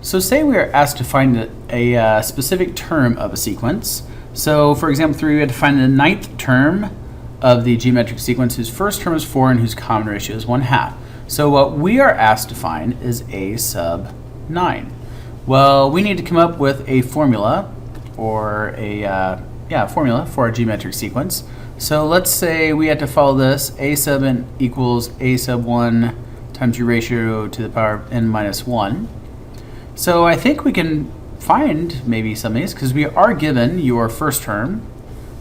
So say we are asked to find a specific term of a sequence. So for example 3, we had to find the ninth term of the geometric sequence whose first term is 4 and whose common ratio is 1/2. So what we are asked to find is a sub 9. Well, we need to come up with a formula or a formula for a geometric sequence. So let's say we had to follow this: a sub n equals a sub 1 times your ratio to the power of n minus 1. So I think we can find maybe some of these because we are given your first term,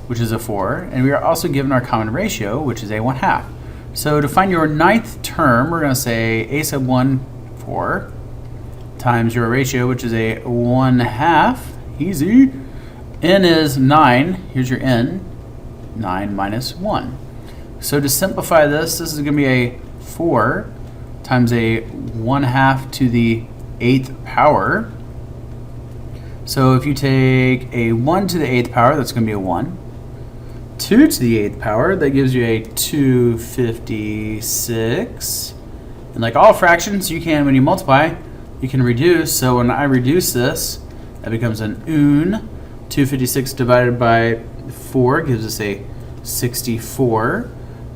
which is a 4, and we are also given our common ratio, which is a 1/2. So to find your ninth term, we're going to say a sub 1, 4, times your ratio, which is a 1/2. Easy. N is 9. Here's your n. 9 minus 1. So to simplify this, this is going to be a 4 times a 1/2 to the 8th power. So if you take a 1 to the 8th power, that's going to be a 1. 2 to the 8th power, that gives you a 256. And like all fractions, you can, when you multiply, you can reduce. So when I reduce this, that becomes an un. 256 divided by 4 gives us a 64.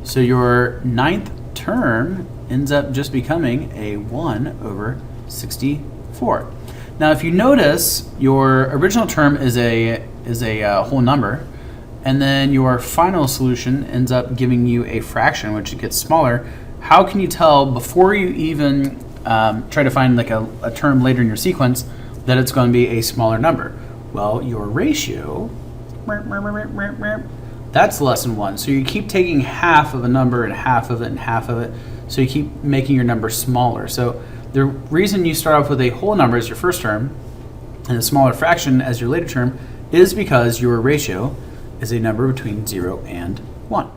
So your ninth term ends up just becoming a 1/64. Now if you notice, your original term is a whole number, and then your final solution ends up giving you a fraction, which gets smaller. How can you tell before you even try to find like a term later in your sequence that it's going to be a smaller number? Well, your ratio, that's less than 1. So you keep taking half of a number and half of it and half of it. So you keep making your number smaller. So the reason you start off with a whole number as your first term and a smaller fraction as your later term is because your ratio is a number between 0 and 1.